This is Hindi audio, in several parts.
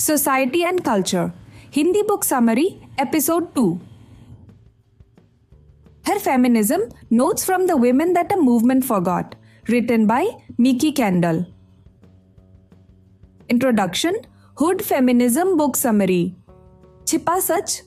Society and Culture, Hindi Book Summary, Episode 2. Her Feminism, Notes from the Women That a Movement Forgot, written by Mickey Kendall. Introduction, Hood Feminism Book Summary. छिपा सच,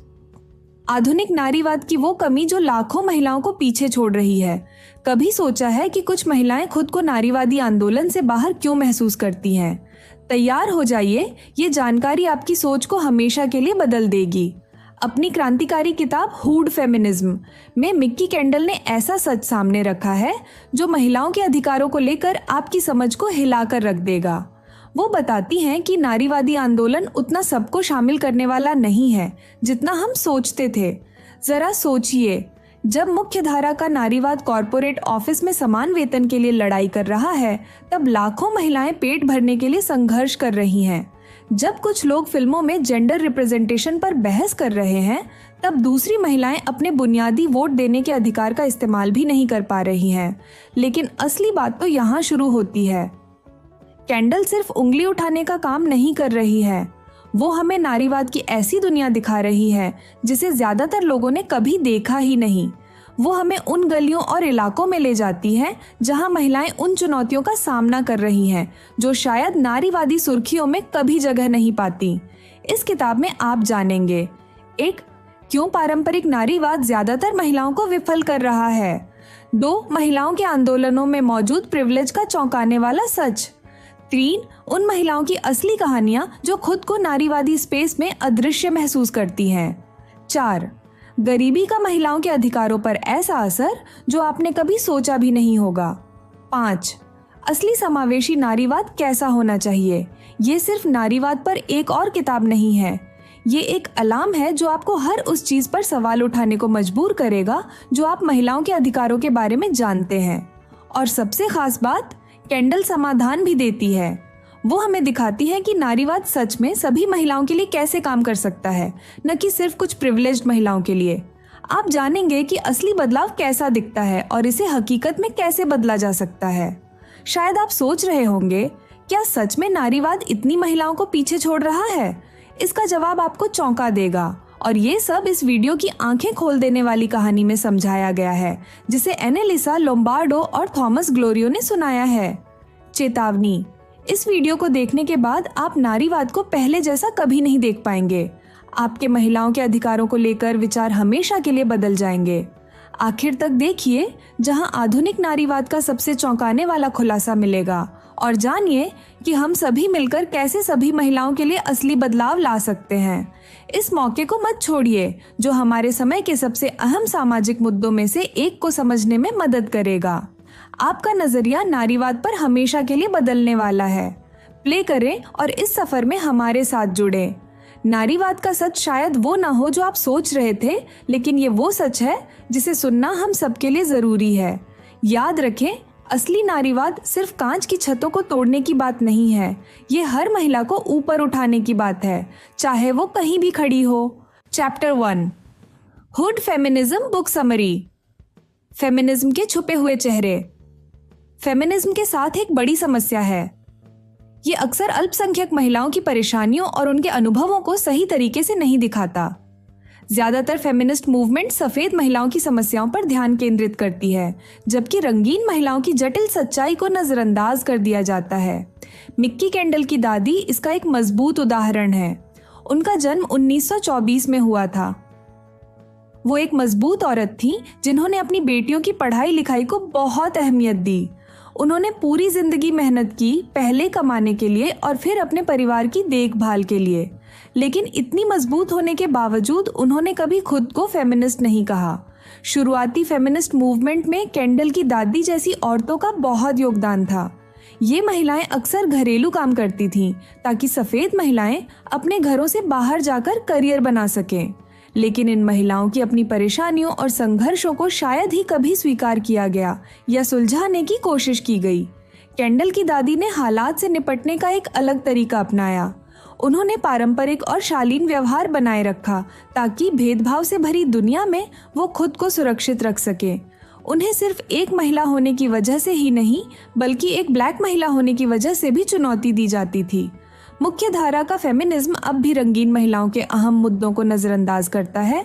आधुनिक नारीवाद की वो कमी जो लाखों महिलाओं को पीछे छोड़ रही है। कभी सोचा है कि कुछ महिलाएं खुद को नारीवादी आंदोलन से बाहर क्यों महसूस करती हैं? तैयार हो जाइए, ये जानकारी आपकी सोच को हमेशा के लिए बदल देगी। अपनी क्रांतिकारी किताब हुड फेमिनिज्म में मिक्की कैंडल ने ऐसा सच सामने रखा है जो महिलाओं के अधिकारों को लेकर आपकी समझ को हिलाकर रख देगा। वो बताती हैं कि नारीवादी आंदोलन उतना सबको शामिल करने वाला नहीं है जितना हम सोचते थे। जरा सोचिए, जब मुख्य धारा का नारीवाद कॉरपोरेट ऑफिस में समान वेतन के लिए लड़ाई कर रहा है, तब लाखों महिलाएं पेट भरने के लिए संघर्ष कर रही हैं। जब कुछ लोग फिल्मों में जेंडर रिप्रेजेंटेशन पर बहस कर रहे हैं, तब दूसरी महिलाएं अपने बुनियादी वोट देने के अधिकार का इस्तेमाल भी नहीं कर पा रही हैं। लेकिन असली बात तो यहाँ शुरू होती है। कैंडल सिर्फ उंगली उठाने का काम नहीं कर रही है, वो हमें नारीवाद की ऐसी दुनिया दिखा रही है जिसे ज्यादातर लोगों ने कभी देखा ही नहीं। वो हमें उन गलियों और इलाकों में ले जाती है जहां महिलाएं उन चुनौतियों का सामना कर रही हैं जो शायद नारीवादी सुर्खियों में कभी जगह नहीं पाती। इस किताब में आप जानेंगे, एक, क्यों पारंपरिक नारीवाद ज्यादातर महिलाओं को विफल कर रहा है। 2, महिलाओं के आंदोलनों में मौजूद प्रिविलेज का चौंकाने वाला सच। 3, उन महिलाओं की असली कहानियां जो खुद को नारीवादी स्पेस में अदृश्य महसूस करती हैं। 4, गरीबी का महिलाओं के अधिकारों पर ऐसा असर जो आपने कभी सोचा भी नहीं होगा। 5, असली समावेशी नारीवाद कैसा होना चाहिए। ये सिर्फ नारीवाद पर एक और किताब नहीं है, ये एक अलार्म है जो आपको हर उस चीज पर सवाल उठाने को मजबूर करेगा जो आप महिलाओं के अधिकारों के बारे में जानते हैं। और सबसे खास बात, कैंडल समाधान भी देती है। वो हमें दिखाती है कि नारीवाद सच में सभी महिलाओं के लिए कैसे काम कर सकता है, न कि सिर्फ कुछ प्रिविलेज्ड महिलाओं के लिए। आप जानेंगे कि असली बदलाव कैसा दिखता है और इसे हकीकत में कैसे बदला जा सकता है। शायद आप सोच रहे होंगे, क्या सच में नारीवाद इतनी महिलाओं को पीछे छोड़ रहा है? इसका जवाब आपको चौंका देगा, और ये सब इस वीडियो की आंखें खोल देने वाली कहानी में समझाया गया है जिसे एनालिसा लोम्बार्डो और थॉमस ग्लोरियो ने सुनाया है। चेतावनी, इस वीडियो को देखने के बाद आप नारीवाद को पहले जैसा कभी नहीं देख पाएंगे। आपके महिलाओं के अधिकारों को लेकर विचार हमेशा के लिए बदल जाएंगे। आखिर तक देखिए, जहां आधुनिक नारीवाद का सबसे चौंकाने वाला खुलासा मिलेगा, और जानिए कि हम सभी मिलकर कैसे सभी महिलाओं के लिए असली बदलाव ला सकते हैं। इस मौके को मत छोड़िए जो हमारे समय के सबसे अहम सामाजिक मुद्दों में से एक को समझने में मदद करेगा। आपका नजरिया नारीवाद पर हमेशा के लिए बदलने वाला है। प्ले करें और इस सफर में हमारे साथ जुड़े। नारीवाद का सच शायद वो ना हो जो आप सोच रहे थे, लेकिन ये वो सच है जिसे सुनना हम सबके लिए जरूरी है। याद रखें, असली नारीवाद सिर्फ कांच की छतों को तोड़ने की बात नहीं है, ये हर महिला को ऊपर उठाने की बात है, चाहे वो कहीं भी खड़ी हो। Chapter 1, hood feminism book summary. Feminism के छुपे हुए चेहरे। फेमिनिज्म के साथ एक बड़ी समस्या है। ये अक्सर अल्पसंख्यक महिलाओं की परेशानियों और उनके अनुभवों को सही तरीके से नहीं दिखाता। ज्यादातर फेमिनिस्ट मूवमेंट सफेद महिलाओं की समस्याओं पर ध्यान केंद्रित करती है, जबकि रंगीन महिलाओं की जटिल सच्चाई को नजरअंदाज कर दिया जाता है। मिक्की कैंडल की दादी इसका एक मजबूत उदाहरण है। उनका जन्म 1924 में हुआ था। वो एक मजबूत औरत थी जिन्होंने अपनी बेटियों की पढ़ाई लिखाई को बहुत अहमियत दी। उन्होंने पूरी जिंदगी मेहनत की, पहले कमाने के लिए और फिर अपने परिवार की देखभाल के लिए। लेकिन इतनी मजबूत होने के बावजूद उन्होंने कभी खुद को फेमिनिस्ट नहीं कहा। शुरुआती फेमिनिस्ट मूवमेंट में कैंडल की दादी जैसी औरतों का बहुत योगदान था। ये महिलाएं अक्सर घरेलू काम करती थीं ताकि सफेद महिलाएं अपने घरों से बाहर जाकर करियर बना सकें। लेकिन इन महिलाओं की अपनी परेशानियों और संघर्षों को शायद ही कभी स्वीकार किया गया या सुलझाने की कोशिश की गई। कैंडल की दादी ने हालात से निपटने का एक अलग तरीका अपनाया। उन्होंने पारंपरिक और शालीन व्यवहार बनाए रखा ताकि भेदभाव से भरी दुनिया में वो खुद को सुरक्षित रख सके। उन्हें सिर्फ एक महिला होने की वजह से ही नहीं, बल्कि एक ब्लैक महिला होने की वजह से भी चुनौती दी जाती थी। मुख्य धारा का फेमिनिज्म अब भी रंगीन महिलाओं के अहम मुद्दों को नजरअंदाज करता है।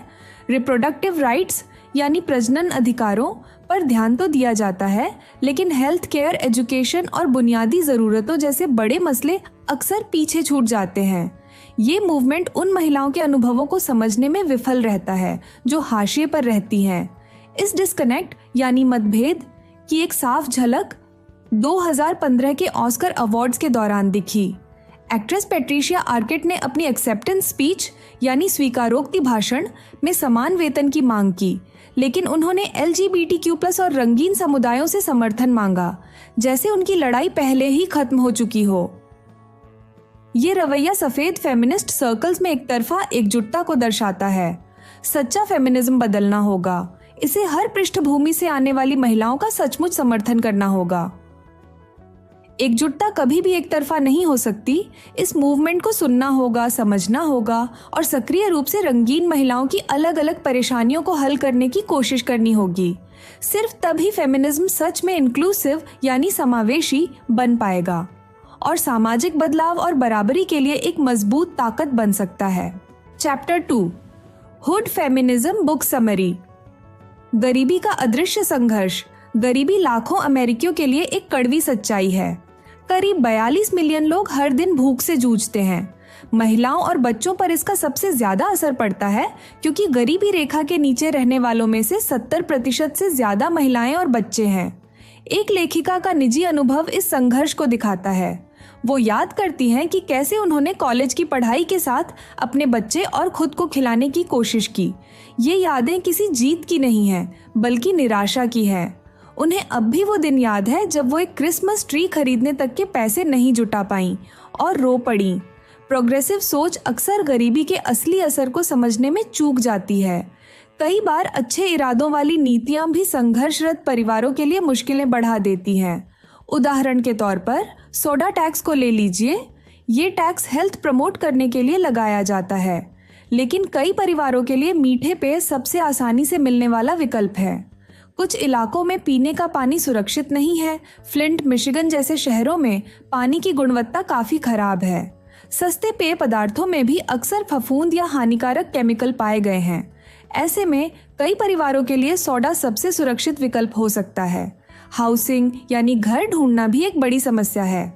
रिप्रोडक्टिव राइट्स यानी प्रजनन अधिकारों पर ध्यान तो दिया जाता है, लेकिन हेल्थ केयर, एजुकेशन और बुनियादी ज़रूरतों जैसे बड़े मसले अक्सर पीछे छूट जाते हैं। ये मूवमेंट उन महिलाओं के अनुभवों को समझने में विफल रहता है जो हाशिए पर रहती हैं। इस डिस्कनेक्ट यानी मतभेद की एक साफ झलक 2015 के ऑस्कर अवार्ड्स के दौरान दिखी। एक्ट्रेस पैट्रिशिया आर्केट ने अपनी एक्सेप्टेंस स्पीच यानी स्वीकारोक्ति भाषण में समान वेतन की मांग की, लेकिन उन्होंने LGBTQ+ और रंगीन समुदायों से समर्थन मांगा, जैसे उनकी लड़ाई पहले ही खत्म हो चुकी हो। ये रवैया सफेद फेमिनिस्ट सर्कल्स में एक तरफा एकजुटता को दर्शाता है। सच्चा फेमिनिज्म बदलना होगा। इसे हर पृष्ठभूमि से आने वाली महिलाओं का सचमुच समर्थन करना होगा। एकजुटता कभी भी एक तरफा नहीं हो सकती। इस मूवमेंट को सुनना होगा, समझना होगा और सक्रिय रूप से रंगीन महिलाओं की अलग अलग परेशानियों को हल करने की कोशिश करनी होगी। सिर्फ तभी फेमिनिज्म सच में इंक्लूसिव यानी समावेशी बन पाएगा और सामाजिक बदलाव और बराबरी के लिए एक मजबूत ताकत बन सकता है। Chapter 2 hood feminism book summary. गरीबी का अदृश्य संघर्ष। गरीबी लाखों अमेरिकियों के लिए एक कड़वी सच्चाई है। करीब 42 मिलियन लोग हर दिन भूख से जूझते हैं। महिलाओं और बच्चों पर इसका सबसे ज्यादा असर पड़ता है, क्योंकि गरीबी रेखा के नीचे रहने वालों में से 70% से ज्यादा महिलाएं और बच्चे हैं। एक लेखिका का निजी अनुभव इस संघर्ष को दिखाता है। वो याद करती हैं कि कैसे उन्होंने कॉलेज की पढ़ाई के साथ अपने बच्चे और खुद को खिलाने की कोशिश की। ये यादें किसी जीत की नहीं हैं, बल्कि निराशा की हैं। उन्हें अब भी वो दिन याद है जब वो एक क्रिसमस ट्री खरीदने तक के पैसे नहीं जुटा पाईं और रो पड़ीं। प्रोग्रेसिव सोच अक्सर गरीबी के असली असर को समझने में चूक जाती है। कई बार अच्छे इरादों वाली नीतियां भी संघर्षरत परिवारों के लिए मुश्किलें बढ़ा देती हैं। उदाहरण के तौर पर सोडा टैक्स को ले लीजिए। ये टैक्स हेल्थ प्रमोट करने के लिए लगाया जाता है, लेकिन कई परिवारों के लिए मीठे पेय सबसे आसानी से मिलने वाला विकल्प है। कुछ इलाकों में पीने का पानी सुरक्षित नहीं है। फ्लिंट, मिशिगन जैसे शहरों में पानी की गुणवत्ता काफी खराब है। सस्ते पेय पदार्थों में भी अक्सर फफूंद या हानिकारक केमिकल पाए गए हैं। ऐसे में कई परिवारों के लिए सोडा सबसे सुरक्षित विकल्प हो सकता है। हाउसिंग यानी घर ढूंढना भी एक बड़ी समस्या है।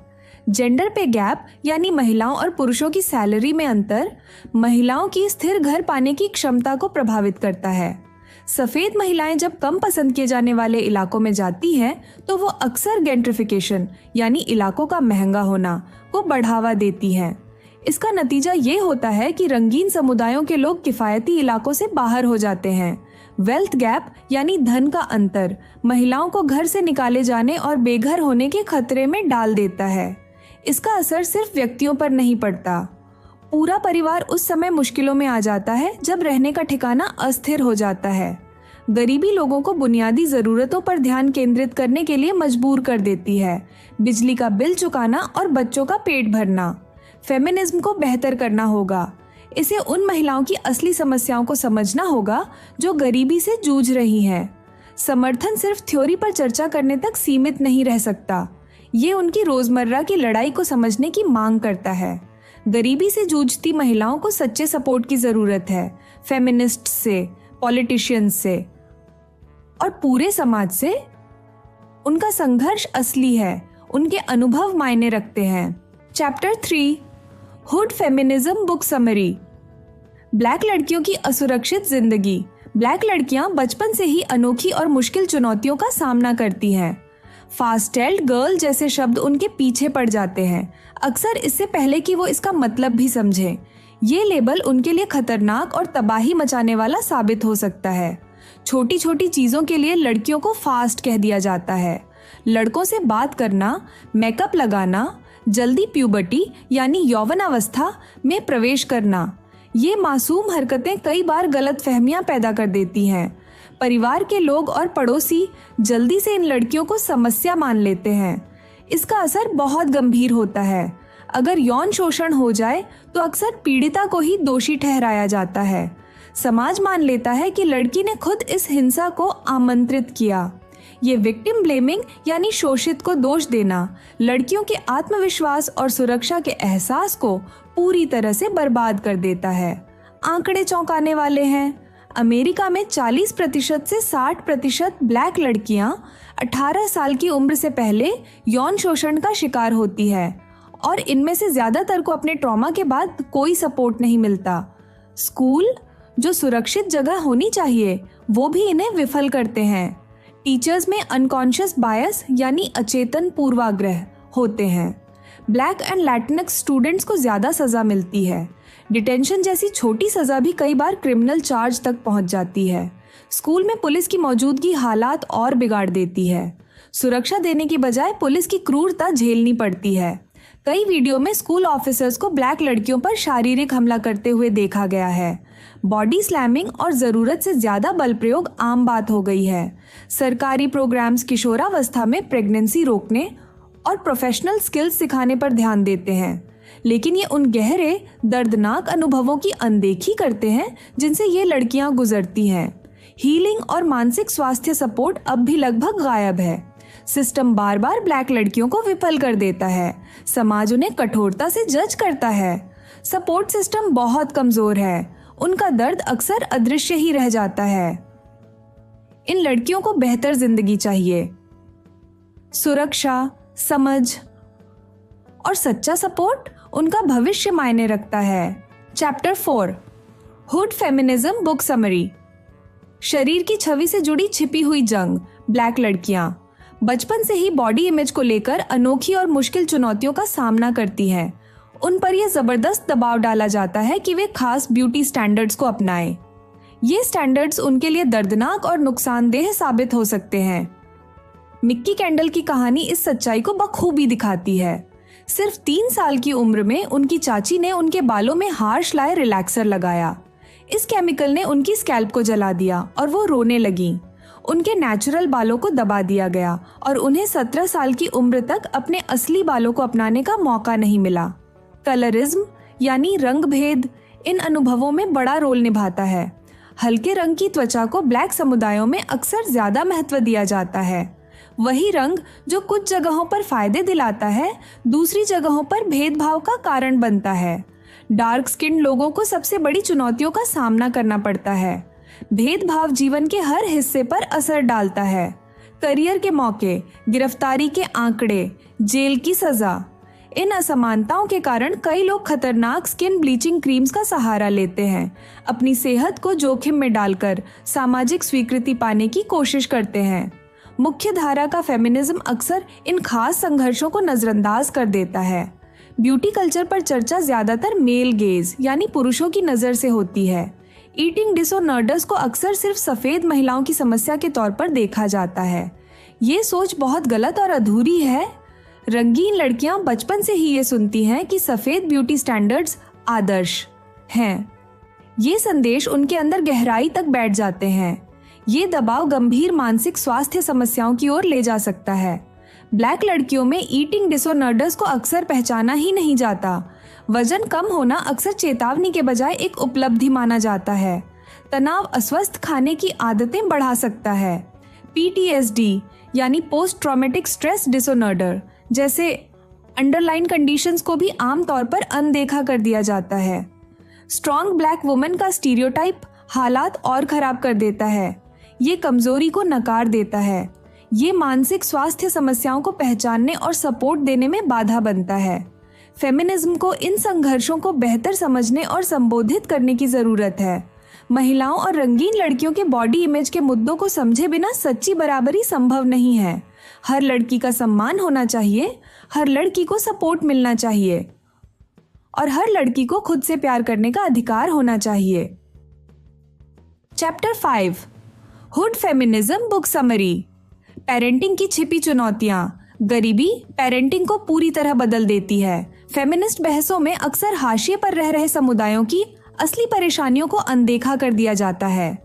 जेंडर पे गैप यानी महिलाओं और पुरुषों की सैलरी में अंतर महिलाओं की स्थिर घर पाने की क्षमता को प्रभावित करता है। सफेद महिलाएं जब कम पसंद किए जाने वाले इलाकों में जाती हैं, तो वो अक्सर गेंट्रिफिकेशन यानी इलाकों का महंगा होना को बढ़ावा देती हैं। इसका नतीजा ये होता है कि रंगीन समुदायों के लोग किफायती इलाकों से बाहर हो जाते हैं। वेल्थ गैप यानी धन का अंतर महिलाओं को घर से निकाले जाने और बेघर होने के खतरे में डाल देता है। इसका असर सिर्फ व्यक्तियों पर नहीं पड़ता, पूरा परिवार उस समय मुश्किलों में आ जाता है जब रहने का ठिकाना अस्थिर हो जाता है। गरीबी लोगों को बुनियादी जरूरतों पर ध्यान केंद्रित करने के लिए मजबूर कर देती है। बिजली का बिल चुकाना और बच्चों का पेट भरना। फेमिनिज्म को बेहतर करना होगा। इसे उन महिलाओं की असली समस्याओं को समझना होगा जो गरीबी से जूझ रही हैं। समर्थन सिर्फ थ्योरी पर चर्चा करने तक सीमित नहीं रह सकता। ये उनकी रोजमर्रा की लड़ाई को समझने की मांग करता है। गरीबी से जूझती महिलाओं को सच्चे सपोर्ट की जरूरत है, फेमिनिस्ट से, पॉलिटिशियंस से और पूरे समाज से। उनका संघर्ष असली है, उनके अनुभव मायने रखते हैं। Chapter 3 hood feminism book summary. Black लड़कियों की असुरक्षित जिंदगी। ब्लैक लड़कियां बचपन से ही अनोखी और मुश्किल चुनौतियों का सामना करती हैं। फास्टेल्ड गर्ल जैसे शब्द उनके पीछे पड़ जाते हैं, अक्सर इससे पहले कि वो इसका मतलब भी समझें। ये लेबल उनके लिए खतरनाक और तबाही मचाने वाला साबित हो सकता है। छोटी छोटी चीज़ों के लिए लड़कियों को फास्ट कह दिया जाता है। लड़कों से बात करना, मेकअप लगाना, जल्दी प्यूबर्टी यानी यौवनावस्था में प्रवेश करना, ये मासूम हरकतें कई बार गलतफहमियां पैदा कर देती हैं। परिवार के लोग और पड़ोसी जल्दी से इन लड़कियों को समस्या मान लेते हैं। इसका असर बहुत गंभीर होता है। अगर यौन शोषण हो जाए तो अक्सर पीड़िता को ही दोषी ठहराया जाता है। समाज मान लेता है कि लड़की ने खुद इस हिंसा को आमंत्रित किया। ये विक्टिम ब्लेमिंग यानी शोषित को दोष देना लड़कियों के आत्मविश्वास और सुरक्षा के एहसास को पूरी तरह से बर्बाद कर देता है। आंकड़े चौंकाने वाले हैं। अमेरिका में 40% से 60% ब्लैक लड़कियां 18 साल की उम्र से पहले यौन शोषण का शिकार होती है और इनमें से ज्यादातर को अपने ट्रॉमा के बाद कोई सपोर्ट नहीं मिलता। स्कूल, जो सुरक्षित जगह होनी चाहिए, वो भी इन्हें विफल करते हैं। टीचर्स में अनकॉन्शियस बायस यानी अचेतन पूर्वाग्रह होते हैं। ब्लैक एंड लैटिनक्स स्टूडेंट्स को ज्यादा सजा मिलती है। डिटेंशन जैसी छोटी सजा भी कई बार क्रिमिनल चार्ज तक पहुंच जाती है। स्कूल में पुलिस की मौजूदगी हालात और बिगाड़ देती है। सुरक्षा देने की बजाय पुलिस की क्रूरता झेलनी पड़ती है। कई वीडियो में स्कूल ऑफिसर्स को ब्लैक लड़कियों पर शारीरिक हमला करते हुए देखा गया है। बॉडी स्लैमिंग और ज़रूरत से ज़्यादा बल प्रयोग आम बात हो गई है। सरकारी प्रोग्राम्स किशोरावस्था में प्रेगनेंसी रोकने और प्रोफेशनल स्किल्स सिखाने पर ध्यान देते हैं, लेकिन ये उन गहरे दर्दनाक अनुभवों की अनदेखी करते हैं जिनसे ये लड़कियां गुजरती हैं। हीलिंग और मानसिक स्वास्थ्य सपोर्ट अब भी लगभग गायब है। सिस्टम बार बार ब्लैक लड़कियों को विफल कर देता है। समाज उन्हें कठोरता से जज करता है। सपोर्ट सिस्टम बहुत कमजोर है। उनका दर्द अक्सर अदृश्य ही रह जाता है। इन लड़कियों को बेहतर जिंदगी चाहिए। सुरक्षा, समझ और सच्चा सपोर्ट उनका भविष्य मायने रखता है। Chapter 4, hood feminism book summary. शरीर की छवि से जुड़ी छिपी हुई जंग। ब्लैक लड़कियां बचपन से ही बॉडी इमेज को लेकर अनोखी और मुश्किल चुनौतियों का सामना करती हैं। उन पर यह जबरदस्त दबाव डाला जाता है कि वे खास ब्यूटी स्टैंडर्ड्स को अपनाएं। ये स्टैंडर्ड्स उनके लिए दर्दनाक और नुकसानदेह साबित हो सकते हैं। मिक्की कैंडल की कहानी इस सच्चाई को बखूबी दिखाती है। सिर्फ 3 साल की उम्र में उनकी चाची ने उनके बालों में हार्श लाए रिलैक्सर लगाया। इस केमिकल ने उनकी स्कैल्प को जला दिया और वो रोने लगी। उनके नेचुरल बालों को दबा दिया गया और उन्हें 17 साल की उम्र तक अपने असली बालों को अपनाने का मौका नहीं मिला। कलरिज्म यानी रंग भेद इन अनुभवों में बड़ा रोल निभाता है। हल्के रंग की त्वचा को ब्लैक समुदायों में अक्सर ज्यादा महत्व दिया जाता है। वही रंग जो कुछ जगहों पर फायदे दिलाता है, दूसरी जगहों पर भेदभाव का कारण बनता है। डार्क स्किन लोगों को सबसे बड़ी चुनौतियों का सामना करना पड़ता है। भेदभाव जीवन के हर हिस्से पर असर डालता है। करियर के मौके, गिरफ्तारी के आंकड़े, जेल की सजा। इन असमानताओं के कारण कई लोग खतरनाक स्किन ब्लीचिंग क्रीम्स का सहारा लेते हैं। अपनी सेहत को जोखिम में डालकर सामाजिक स्वीकृति पाने की कोशिश करते हैं। मुख्य धारा का फेमिनिज्म अक्सर इन खास संघर्षों को नजरअंदाज कर देता है। ब्यूटी कल्चर पर चर्चा ज्यादातर मेल गेज यानी पुरुषों की नजर से होती है। ईटिंग डिसऑर्डर्स को अक्सर सिर्फ सफेद महिलाओं की समस्या के तौर पर देखा जाता है। ये सोच बहुत गलत और अधूरी है। रंगीन लड़कियां बचपन से ही ये सुनती हैं कि सफेद ब्यूटी स्टैंडर्ड्स आदर्श हैं। ये संदेश उनके अंदर गहराई तक बैठ जाते हैं। ये दबाव गंभीर मानसिक स्वास्थ्य समस्याओं की ओर ले जा सकता है। ब्लैक लड़कियों में ईटिंग डिसऑर्डर्स को अक्सर पहचाना ही नहीं जाता। वजन कम होना अक्सर चेतावनी के बजाय एक उपलब्धि माना जाता है। तनाव अस्वस्थ खाने की आदतें बढ़ा सकता है। PTSD यानी पोस्ट ट्रॉमेटिक स्ट्रेस डिसऑर्डर जैसे अंडरलाइन कंडीशंस को भी आमतौर पर अनदेखा कर दिया जाता है। स्ट्रॉन्ग ब्लैक वुमेन का स्टीरियोटाइप हालात और खराब कर देता है। ये कमजोरी को नकार देता है। ये मानसिक स्वास्थ्य समस्याओं को पहचानने और सपोर्ट देने में बाधा बनता है। फेमिनिज्म को इन संघर्षों को बेहतर समझने और संबोधित करने की जरूरत है। महिलाओं और रंगीन लड़कियों के बॉडी इमेज के मुद्दों को समझे बिना सच्ची बराबरी संभव नहीं है। हर लड़की का सम्मान होना चाहिए, हर लड़की को सपोर्ट मिलना चाहिए और हर लड़की को खुद से प्यार करने का अधिकार होना चाहिए। Chapter 5, hood feminism book summary. Parenting की छिपी चुनौतियां। गरीबी पेरेंटिंग को पूरी तरह बदल देती है। फेमिनिस्ट बहसों में अक्सर हाशिए पर रह रहे समुदायों की असली परेशानियों को अनदेखा कर दिया जाता है।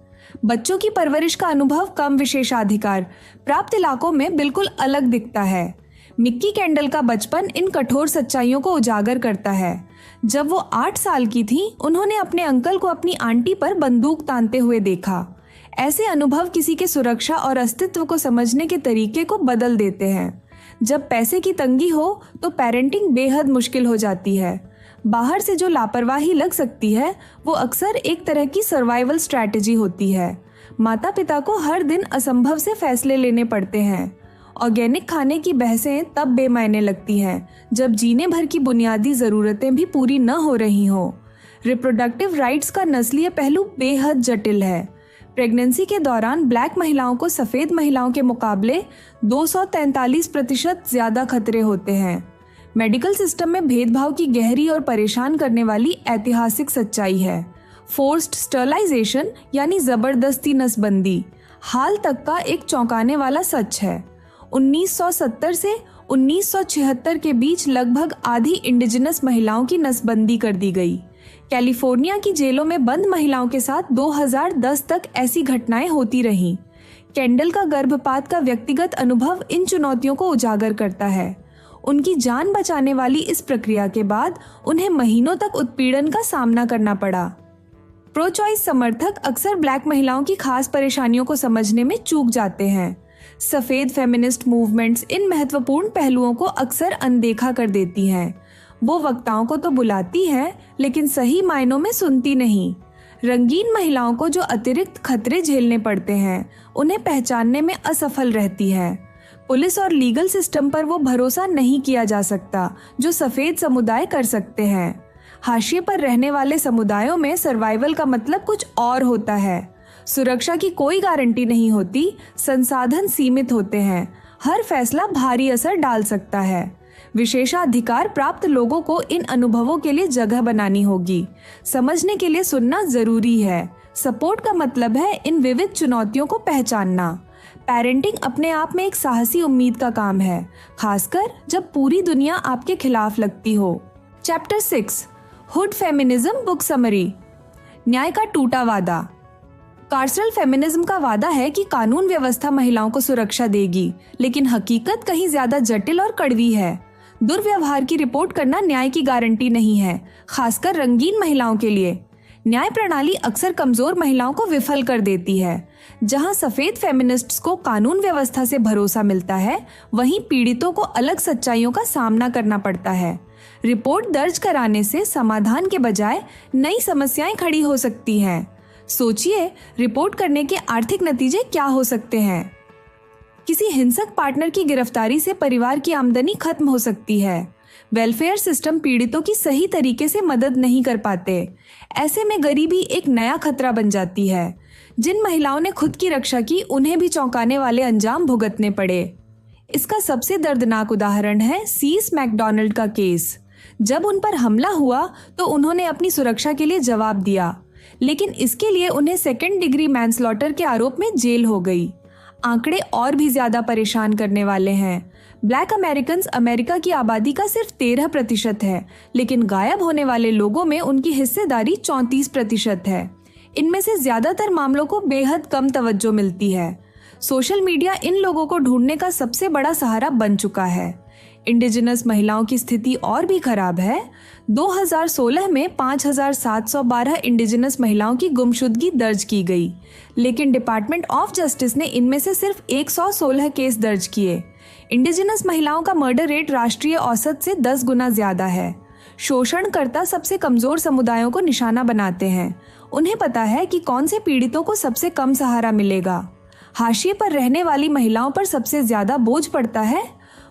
बच्चों की परवरिश का अनुभव कम विशेषाधिकार प्राप्त इलाकों में बिल्कुल अलग दिखता है। मिक्की कैंडल का बचपन इन कठोर सच्चाइयों को उजागर करता है। जब वो 8 साल की थी, उन्होंने अपने अंकल को अपनी आंटी पर बंदूक तानते हुए देखा। ऐसे अनुभव किसी के सुरक्षा और अस्तित्व को समझने के तरीके को बदल देते हैं। जब पैसे की तंगी हो तो पेरेंटिंग बेहद मुश्किल हो जाती है। बाहर से जो लापरवाही लग सकती है वो अक्सर एक तरह की सर्वाइवल स्ट्रैटेजी होती है। माता पिता को हर दिन असंभव से फैसले लेने पड़ते हैं। ऑर्गेनिक खाने की बहसें तब बेमायने लगती हैं जब जीने भर की बुनियादी ज़रूरतें भी पूरी न हो रही हों। रिप्रोडक्टिव राइट्स का नस्लीय पहलू बेहद जटिल है। प्रेगनेंसी के दौरान ब्लैक महिलाओं को सफ़ेद महिलाओं के मुकाबले 243% ज़्यादा खतरे होते हैं। मेडिकल सिस्टम में भेदभाव की गहरी और परेशान करने वाली ऐतिहासिक सच्चाई है। फोर्स्ड स्टरलाइजेशन यानी ज़बरदस्ती नसबंदी हाल तक का एक चौंकाने वाला सच है। 1970 से 1976 के बीच लगभग आधी इंडिजिनस महिलाओं की नसबंदी कर दी गई। कैलिफोर्निया की जेलों में बंद महिलाओं के साथ 2010 तक ऐसी घटनाएं होती रहीं। केंडल का गर्भपात का व्यक्तिगत अनुभव इन चुनौतियों को उजागर करता है। उनकी जान बचाने वाली इस प्रक्रिया के बाद उन्हें महीनों तक उत्पीड़न का सामना करना पड़ा। प्रो चॉइस समर्थक अक्सर ब्लैक महिलाओं की खास परेशानियों को समझने में चूक जाते हैं। सफ़ेद फेमिनिस्ट मूवमेंट्स इन महत्वपूर्ण पहलुओं को अक्सर अनदेखा कर देती हैं। वो वक्ताओं को तो बुलाती हैं लेकिन सही मायनों में सुनती नहीं। रंगीन महिलाओं को जो अतिरिक्त खतरे झेलने पड़ते हैं उन्हें पहचानने में असफल रहती है। पुलिस और लीगल सिस्टम पर वो भरोसा नहीं किया जा सकता जो सफ़ेद समुदाय कर सकते हैं। हाशिए पर रहने वाले समुदायों में सर्वाइवल का मतलब कुछ और होता है। सुरक्षा की कोई गारंटी नहीं होती, संसाधन सीमित होते हैं, हर फैसला भारी असर डाल सकता है। विशेषाधिकार प्राप्त लोगों को इन अनुभवों के लिए जगह बनानी होगी। समझने के लिए सुनना जरूरी है। सपोर्ट का मतलब है इन विविध चुनौतियों को पहचानना। पेरेंटिंग अपने आप में एक साहसी उम्मीद का काम है, खासकर जब पूरी दुनिया आपके खिलाफ लगती हो। Chapter 6 hood feminism book summary. न्याय का टूटा वादा। कार्सरल फेमिनिज्म का वादा है कि कानून व्यवस्था महिलाओं को सुरक्षा देगी, लेकिन हकीकत कहीं ज्यादा जटिल और कड़वी है। दुर्व्यवहार की रिपोर्ट करना न्याय की गारंटी नहीं है, खासकर रंगीन महिलाओं के लिए। न्याय प्रणाली अक्सर कमजोर महिलाओं को विफल कर देती है। जहां सफेद फेमिनिस्ट्स को कानून व्यवस्था से भरोसा मिलता है, वहीं पीड़ितों को अलग सच्चाइयों का सामना करना पड़ता है। रिपोर्ट दर्ज कराने से समाधान के बजाय नई समस्याएं खड़ी हो सकती हैं। सोचिए, रिपोर्ट करने के आर्थिक नतीजे क्या हो सकते हैं। किसी हिंसक पार्टनर की गिरफ्तारी से परिवार की आमदनी खत्म हो सकती है। वेलफेयर सिस्टम पीड़ितों की सही तरीके से मदद नहीं कर पाते। ऐसे में गरीबी एक नया खतरा बन जाती है। जिन महिलाओं ने खुद की रक्षा की, उन्हें भी चौंकाने वाले अंजाम भुगतने पड़े। इसका सबसे दर्दनाक उदाहरण है सीस मैकडॉनल्ड का केस। जब उन पर हमला हुआ तो उन्होंने अपनी सुरक्षा के लिए जवाब दिया, लेकिन इसके लिए उन्हें सेकेंड डिग्री मैनस्लॉटर के आरोप में जेल हो गई। आंकड़े और भी ज्यादा परेशान करने वाले हैं। ब्लैक अमेरिकन्स अमेरिका की आबादी का सिर्फ 13% है, लेकिन गायब होने वाले लोगों में उनकी हिस्सेदारी 34% है। इनमें से ज्यादातर मामलों को बेहद कम तवज्जो मिलती है। सोशल मीडिया इन लोगों को ढूंढने का सबसे बड़ा सहारा बन चुका है। इंडिजिनस महिलाओं की स्थिति और भी खराब है। 2016 में 5,712 इंडिजिनस महिलाओं की गुमशुदगी दर्ज की गई, लेकिन डिपार्टमेंट ऑफ जस्टिस ने इनमें से सिर्फ 116 केस दर्ज किए। इंडिजिनस महिलाओं का मर्डर रेट राष्ट्रीय औसत से 10 गुना ज्यादा है। शोषणकर्ता सबसे कमजोर समुदायों को निशाना बनाते हैं। उन्हें पता है कि कौन से पीड़ितों को सबसे कम सहारा मिलेगा। हाशिए पर रहने वाली महिलाओं पर सबसे ज्यादा बोझ पड़ता है।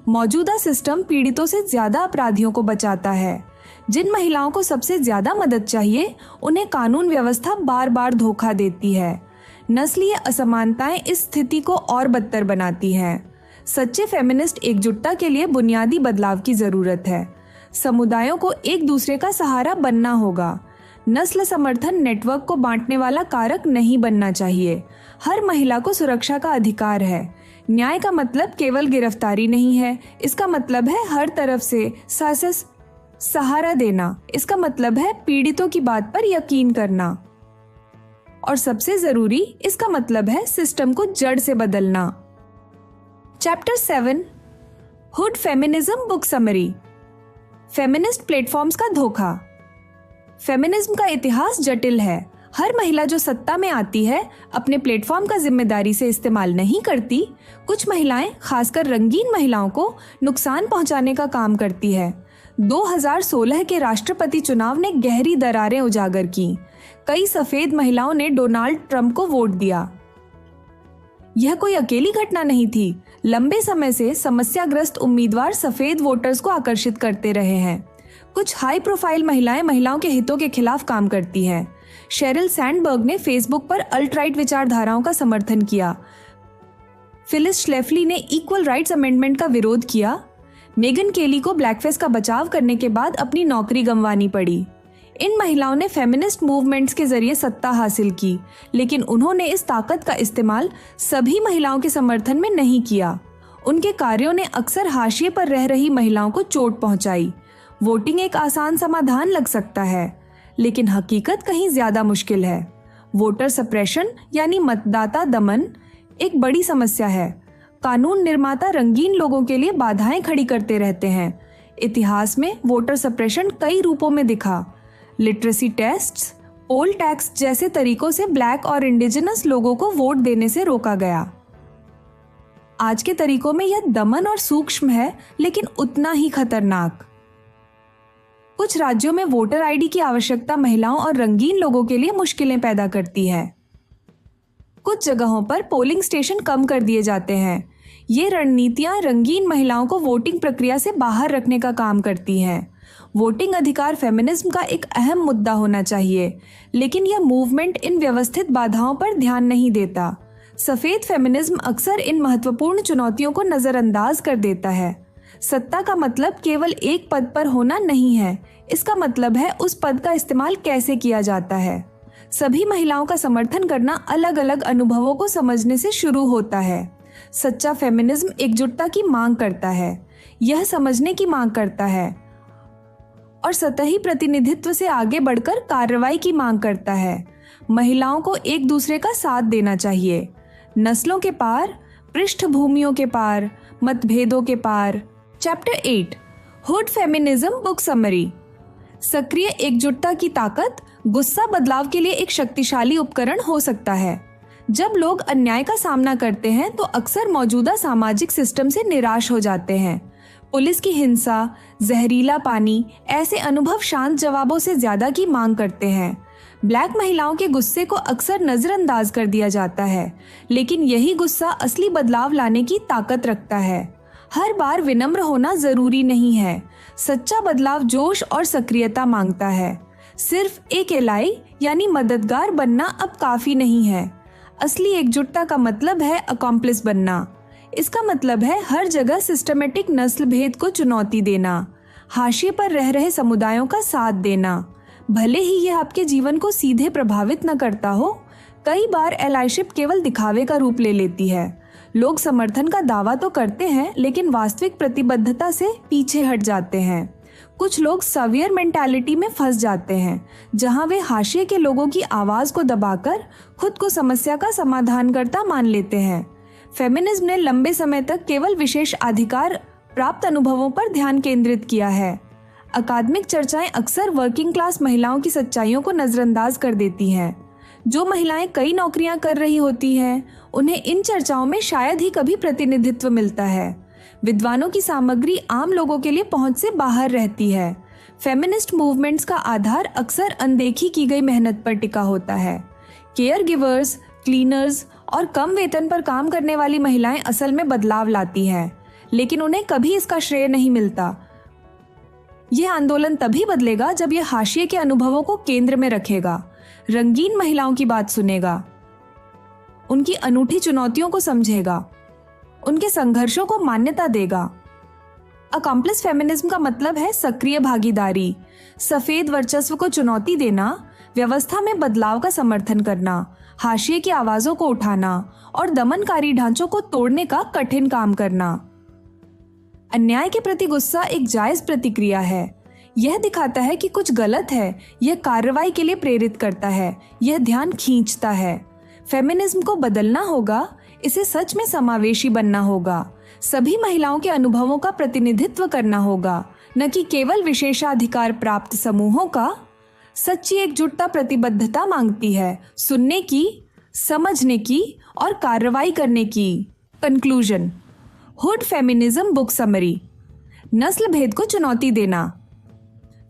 मौजूदा सिस्टम पीड़ितों से ज्यादा अपराधियों को बचाता है। जिन महिलाओं को सबसे ज्यादा मदद चाहिए, उन्हें कानून व्यवस्था बार बार धोखा देती है। नस्लीय असमानताएं इस स्थिति को और बदतर बनाती हैं। सच्चे फेमिनिस्ट एकजुटता के लिए बुनियादी बदलाव की जरूरत है। समुदायों को एक दूसरे का सहारा बनना होगा। नस्ल समर्थन नेटवर्क को बांटने वाला कारक नहीं बनना चाहिए। हर महिला को सुरक्षा का अधिकार है। न्याय का मतलब केवल गिरफ्तारी नहीं है, इसका मतलब है हर तरफ से सहारा देना। इसका मतलब है पीड़ितों की बात पर यकीन करना, और सबसे जरूरी इसका मतलब है सिस्टम को जड़ से बदलना। Chapter 7 hood feminism book summary. Feminist platforms का धोखा। फेमिनिज्म का इतिहास जटिल है। हर महिला जो सत्ता में आती है अपने प्लेटफॉर्म का जिम्मेदारी से इस्तेमाल नहीं करती। कुछ महिलाएं, खासकर रंगीन महिलाओं को नुकसान पहुंचाने का काम करती है। 2016 के राष्ट्रपति चुनाव ने गहरी दरारें उजागर की। कई सफेद महिलाओं ने डोनाल्ड ट्रंप को वोट दिया। यह कोई अकेली घटना नहीं थी। लंबे समय से समस्याग्रस्त उम्मीदवार सफेद वोटर्स को आकर्षित करते रहे हैं। कुछ हाई प्रोफाइल महिलाएं महिलाओं के हितों के खिलाफ काम करती हैं। शेरिल सैंडबर्ग ने फेसबुक पर अल्ट राइट विचारधाराओं का समर्थन किया। फिलिस श्लेफली ने इक्वल राइट्स अमेंडमेंट का विरोध किया। मेगन केली को ब्लैकफेस का बचाव करने के बाद अपनी नौकरी गंवानी पड़ी। इन महिलाओं ने फेमिनिस्ट मूवमेंट्स के जरिए सत्ता हासिल की, लेकिन उन्होंने इस ताकत का इस्तेमाल सभी महिलाओं के समर्थन में नहीं किया। उनके कार्यों ने अक्सर हाशिए पर रह रही महिलाओं को चोट पहुंचाई। वोटिंग एक आसान समाधान लग सकता है, लेकिन हकीकत कहीं ज्यादा मुश्किल है। वोटर सप्रेशन यानी मतदाता दमन एक बड़ी समस्या है। कानून निर्माता रंगीन लोगों के लिए बाधाएं खड़ी करते रहते हैं। इतिहास में वोटर सप्रेशन कई रूपों में दिखा। लिटरेसी टेस्ट्स, पोल टैक्स जैसे तरीकों से ब्लैक और इंडिजिनस लोगों को वोट देने से रोका गया। आज के तरीकों में यह दमन और सूक्ष्म है, लेकिन उतना ही खतरनाक। कुछ राज्यों में वोटर आईडी की आवश्यकता महिलाओं और रंगीन लोगों के लिए मुश्किलें पैदा करती है। कुछ जगहों पर पोलिंग स्टेशन कम कर दिए जाते हैं। ये रणनीतियां रंगीन महिलाओं को वोटिंग प्रक्रिया से बाहर रखने का काम करती हैं। वोटिंग अधिकार फेमिनिज्म का एक अहम मुद्दा होना चाहिए, लेकिन यह मूवमेंट इन व्यवस्थित बाधाओं पर ध्यान नहीं देता। सफेद फेमिनिज्म अक्सर इन महत्वपूर्ण चुनौतियों को नजरअंदाज कर देता है। सत्ता का मतलब केवल एक पद पर होना नहीं है, इसका मतलब है उस पद का इस्तेमाल कैसे किया जाता है। सभी महिलाओं का समर्थन करना अलग अलग अनुभवों को समझने से शुरू होता है। सच्चा फेमिनिज्म एकजुटता की मांग करता है, यह समझने की मांग करता है और सतही प्रतिनिधित्व से आगे बढ़कर कार्रवाई की मांग करता है। महिलाओं को एक दूसरे का साथ देना चाहिए, नस्लों के पार, पृष्ठभूमियों के पार, मतभेदों के पार। Chapter 8 hood feminism book summary. सक्रिय एकजुटता की ताकत गुस्सा बदलाव के लिए एक शक्तिशाली उपकरण हो सकता है। जब लोग अन्याय का सामना करते हैं तो अक्सर मौजूदा सामाजिक सिस्टम से निराश हो जाते हैं। पुलिस की हिंसा, जहरीला पानी, ऐसे अनुभव शांत जवाबों से ज्यादा की मांग करते हैं। ब्लैक महिलाओं के गुस्से को अक्सर नजरअंदाज कर दिया जाता है, लेकिन यही गुस्सा असली बदलाव लाने की ताकत रखता है। हर बार विनम्र होना जरूरी नहीं है। सच्चा बदलाव जोश और सक्रियता मांगता है। सिर्फ एक एलाई यानी मददगार बनना अब काफी नहीं है। असली एकजुटता का मतलब है अकॉम्प्लिस बनना। इसका मतलब है हर जगह सिस्टमेटिक नस्ल भेद को चुनौती देना, हाशिए पर रह रहे समुदायों का साथ देना, भले ही यह आपके जीवन को सीधे प्रभावित न करता हो। कई बार एलाइशिप केवल दिखावे का रूप ले लेती है। लोग समर्थन का दावा तो करते हैं, लेकिन वास्तविक प्रतिबद्धता से पीछे हट जाते हैं। कुछ लोग सवियर मेंटालिटी में फंस जाते हैं, जहां वे हाशिए के लोगों की आवाज को दबाकर खुद को समस्या का समाधानकर्ता मान लेते हैं। फेमिनिज्म ने लंबे समय तक केवल विशेष अधिकार प्राप्त अनुभवों पर ध्यान केंद्रित किया है। अकादमिक चर्चाएं अक्सर वर्किंग क्लास महिलाओं की सच्चाइयों को नजरअंदाज कर देती हैं। जो महिलाएं कई नौकरियां कर रही होती हैं, उन्हें इन चर्चाओं में शायद ही कभी प्रतिनिधित्व मिलता है। विद्वानों की सामग्री आम लोगों के लिए पहुंच से बाहर रहती है। फेमिनिस्ट मूवमेंट्स का आधार अक्सर अनदेखी की गई मेहनत पर टिका होता है। केयर गिवर्स, क्लीनर्स और कम वेतन पर काम करने वाली महिलाएं असल में बदलाव लाती हैं, लेकिन उन्हें कभी इसका श्रेय नहीं मिलता। यह आंदोलन तभी बदलेगा जब यह हाशिए के अनुभवों को केंद्र में रखेगा, रंगीन महिलाओं की बात सुनेगा, उनकी अनूठी चुनौतियों को समझेगा, उनके संघर्षों को मान्यता देगा। अकॉम्प्लिस फेमिनिज्म का मतलब है सक्रिय भागीदारी, सफेद वर्चस्व को चुनौती देना, व्यवस्था में बदलाव का समर्थन करना, हाशिए की आवाजों को उठाना और दमनकारी ढांचों को तोड़ने का कठिन काम करना। अन्याय के प्रति गुस्सा एक जायज प्रतिक्रिया है। यह दिखाता है कि कुछ गलत है, यह कार्रवाई के लिए प्रेरित करता है, यह ध्यान खींचता है। फेमिनिज्म को बदलना होगा, इसे सच में समावेशी बनना होगा, सभी महिलाओं के अनुभवों का प्रतिनिधित्व करना होगा, न कि केवल विशेषाधिकार प्राप्त समूहों का। सच्ची एकजुटता प्रतिबद्धता मांगती है, सुनने की, समझने की और कार्रवाई करने की। Conclusion. Hood feminism book summary. नस्ल भेद को चुनौती देना।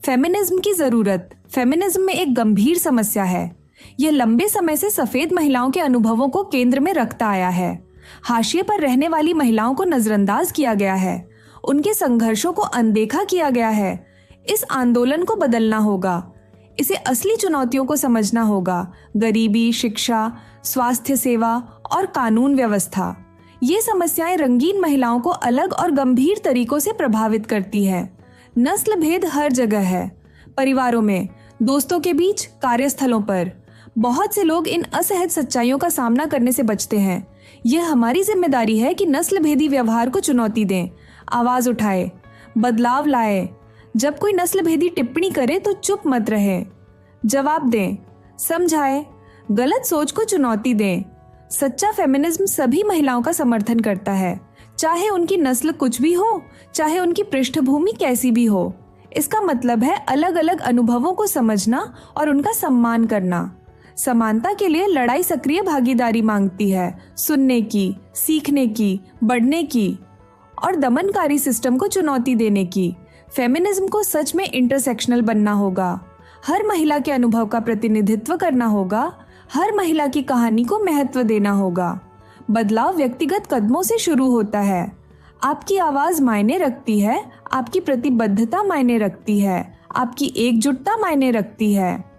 फेमिनिज्म की जरूरत। फेमिनिज्म में एक गंभीर समस्या है। यह लंबे समय से सफेद महिलाओं के अनुभवों को केंद्र में रखता आया है। हाशिए पर रहने वाली महिलाओं को नजरअंदाज किया गया है, उनके संघर्षों को अनदेखा किया गया है। इस आंदोलन को बदलना होगा। इसे असली चुनौतियों को समझना होगा। गरीबी, शिक्षा, स्वास्थ्य सेवा और कानून व्यवस्था। ये समस्याएं रंगीन महिलाओं को अलग और गंभीर तरीकों से प्रभावित करती है। नस्ल भेद हर जगह है, परिवारों में, दोस्तों के बीच, कार्यस्थलों पर। बहुत से लोग इन असहज सच्चाइयों का सामना करने से बचते हैं। यह हमारी जिम्मेदारी है कि नस्ल भेदी व्यवहार को चुनौती दें, आवाज उठाए, बदलाव लाए। जब कोई नस्ल भेदी टिप्पणी करे तो चुप मत रहे, जवाब दें, समझाएं, गलत सोच को चुनौती दें। सच्चा फेमिनिज्म सभी महिलाओं का समर्थन करता है, चाहे उनकी नस्ल कुछ भी हो, चाहे उनकी पृष्ठभूमि कैसी भी हो। इसका मतलब है अलग अलग अनुभवों को समझना और उनका सम्मान करना। समानता के लिए लड़ाई सक्रिय भागीदारी मांगती है, सुनने की, सीखने की, बढ़ने की और दमनकारी सिस्टम को चुनौती देने की। फेमिनिज्म को सच में इंटरसेक्शनल बनना होगा। हर महिला के अनुभव का प्रतिनिधित्व करना होगा। हर महिला की कहानी को महत्व देना होगा। बदलाव व्यक्तिगत कदमों से शुरू होता है। आपकी आवाज मायने रखती है, आपकी प्रतिबद्धता मायने रखती है, आपकी एकजुटता मायने रखती है।